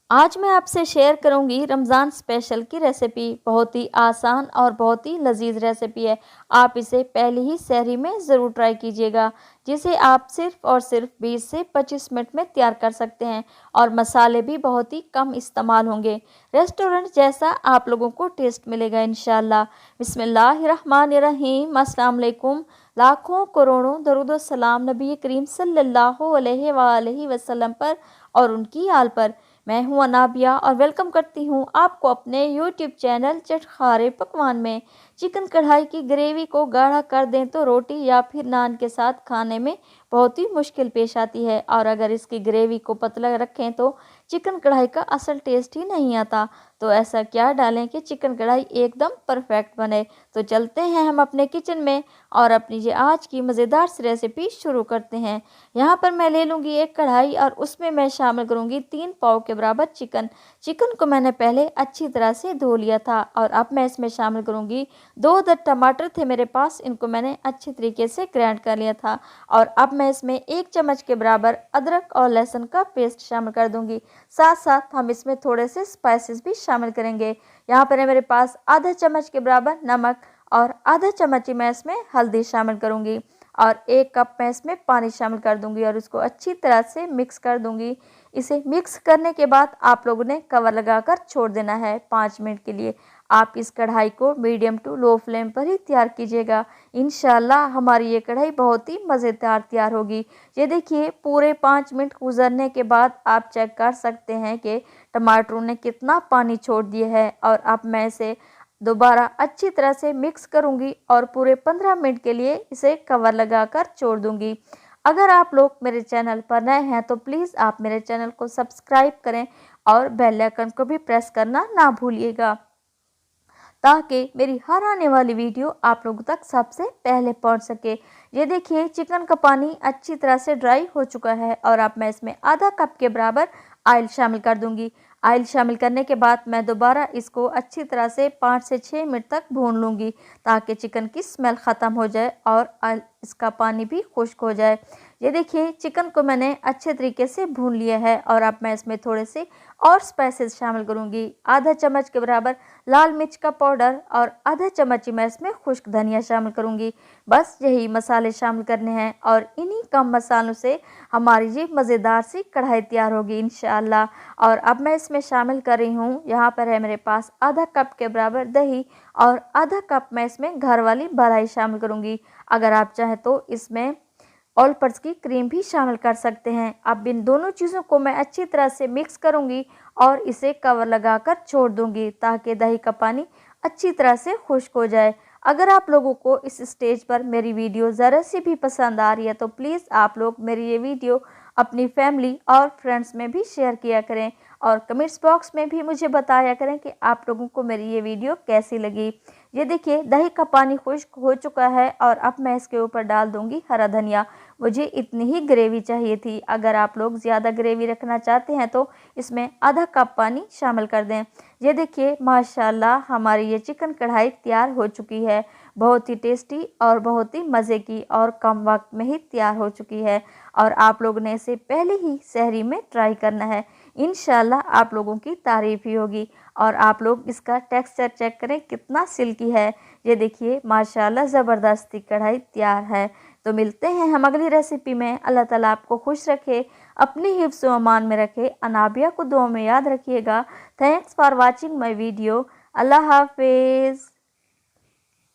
आज मैं आपसे शेयर करूंगी रमज़ान स्पेशल की रेसिपी। बहुत ही आसान और बहुत ही लजीज रेसिपी है। आप इसे पहली ही सहरी में ज़रूर ट्राई कीजिएगा, जिसे आप सिर्फ और सिर्फ 20 से 25 मिनट में तैयार कर सकते हैं और मसाले भी बहुत ही कम इस्तेमाल होंगे। रेस्टोरेंट जैसा आप लोगों को टेस्ट मिलेगा इंशाल्लाह। बिस्मिल्लाहिर्रहमानिर्रहीम। अस्सलाम वालेकुम। लाखों करोड़ों दरूद व सलाम नबी करीम सल्लल्लाहु अलैहि वसल्लम पर और उनकी आल पर। मैं हूं अनाबिया और वेलकम करती हूं आपको अपने यूट्यूब चैनल चटखारे पकवान में। चिकन कढ़ाई की ग्रेवी को गाढ़ा कर दें तो रोटी या फिर नान के साथ खाने में बहुत ही मुश्किल पेश आती है, और अगर इसकी ग्रेवी को पतला रखें तो चिकन कढ़ाई का असल टेस्ट ही नहीं आता। तो ऐसा क्या डालें कि चिकन कढ़ाई एकदम परफेक्ट बने। तो चलते हैं हम अपने किचन में और अपनी ये आज की मज़ेदार सी रेसिपी शुरू करते हैं। यहाँ पर मैं ले लूँगी एक कढ़ाई और उसमें मैं शामिल करूँगी 3 पाव के बराबर चिकन। चिकन को मैंने पहले अच्छी तरह से धो लिया था और अब मैं इसमें शामिल करूँगी 2 अदद टमाटर थे मेरे पास, इनको मैंने अच्छी तरीके से ग्राइंड कर लिया था। और अब मैं इसमें 1 चम्मच के बराबर अदरक और लहसुन का पेस्ट शामिल कर दूँगी। साथ साथ हम इसमें थोड़े से स्पाइसेस भी शामिल करेंगे। यहाँ पर है मेरे पास आधा चम्मच के बराबर नमक और आधा चम्मच ही मैं इसमें हल्दी शामिल करूँगी और 1 कप मैं इसमें पानी शामिल कर दूंगी और इसको अच्छी तरह से मिक्स कर दूंगी। इसे मिक्स करने के बाद आप लोगों ने कवर लगाकर छोड़ देना है 5 मिनट के लिए। आप इस कढ़ाई को मीडियम टू लो फ्लेम पर ही तैयार कीजिएगा। इंशाल्लाह हमारी ये कढ़ाई बहुत ही मज़ेदार तैयार होगी। ये देखिए पूरे 5 मिनट गुजरने के बाद आप चेक कर सकते हैं कि टमाटरों ने कितना पानी छोड़ दिया है। और अब मैं इसे दोबारा अच्छी तरह से मिक्स करूंगी और पूरे 15 मिनट के लिए इसे कवर लगाकर छोड़ दूंगी। अगर आप लोग मेरे चैनल पर नए हैं तो प्लीज़ आप मेरे चैनल को सब्सक्राइब करें और बेल आइकन को भी प्रेस करना ना भूलिएगा, ताकि मेरी हर आने वाली वीडियो आप लोगों तक सबसे पहले पहुंच सके। ये देखिए चिकन का पानी अच्छी तरह से ड्राई हो चुका है और अब मैं इसमें आधा कप के बराबर ऑयल शामिल कर दूंगी। ऑयल शामिल करने के बाद मैं दोबारा इसको अच्छी तरह से 5 से 6 मिनट तक भून लूँगी, ताकि चिकन की स्मेल ख़त्म हो जाए और इसका पानी भी खुश्क हो जाए। ये देखिए चिकन को मैंने अच्छे तरीके से भून लिया है और अब मैं इसमें थोड़े से और स्पाइसेस शामिल करूँगी। आधा चम्मच के बराबर लाल मिर्च का पाउडर और आधा चम्मच ही मैं इसमें खुश्क धनिया शामिल करूँगी। बस यही मसाले शामिल करने हैं और इन्हीं कम मसालों से हमारी ये मज़ेदार सी कढ़ाई तैयार होगी इंशाअल्लाह। और अब मैं इसमें शामिल कर रही हूँ, यहाँ पर है मेरे पास आधा कप के बराबर दही और आधा कप मैं इसमें घर वाली मलाई शामिल करूँगी। अगर आप चाहें तो इसमें ऑल पर्पस की क्रीम भी शामिल कर सकते हैं। अब इन दोनों चीज़ों को मैं अच्छी तरह से मिक्स करूँगी और इसे कवर लगाकर छोड़ दूँगी, ताकि दही का पानी अच्छी तरह से खुश्क हो जाए। अगर आप लोगों को इस स्टेज पर मेरी वीडियो ज़रा सी भी पसंद आ रही है तो प्लीज़ आप लोग मेरी ये वीडियो अपनी फैमिली और फ्रेंड्स में भी शेयर किया करें और कमेंट्स बॉक्स में भी मुझे बताया करें कि आप लोगों को मेरी ये वीडियो कैसी लगी। ये देखिए दही का पानी खुश्क हो चुका है और अब मैं इसके ऊपर डाल दूंगी हरा धनिया। मुझे इतनी ही ग्रेवी चाहिए थी। अगर आप लोग ज़्यादा ग्रेवी रखना चाहते हैं तो इसमें आधा कप पानी शामिल कर दें। ये देखिए माशाल्लाह हमारी ये चिकन कढ़ाई तैयार हो चुकी है। बहुत ही टेस्टी और बहुत ही मज़े की और कम वक्त में ही तैयार हो चुकी है और आप लोगों ने इसे पहले ही सहरी में ट्राई करना है। इंशाल्लाह आप लोगों की तारीफ़ ही होगी। और आप लोग इसका टेक्सचर चेक करें कितना सिल्की है। ये देखिए माशाल्लाह ज़बरदस्ती कढ़ाई तैयार है। तो मिलते हैं हम अगली रेसिपी में। अल्लाह ताला आपको खुश रखे, अपनी हिफ्ज़ व अमान में रखे। अनाबिया को दुआ में याद रखिएगा। Thanks for watching my video. अल्लाह हाफिज़।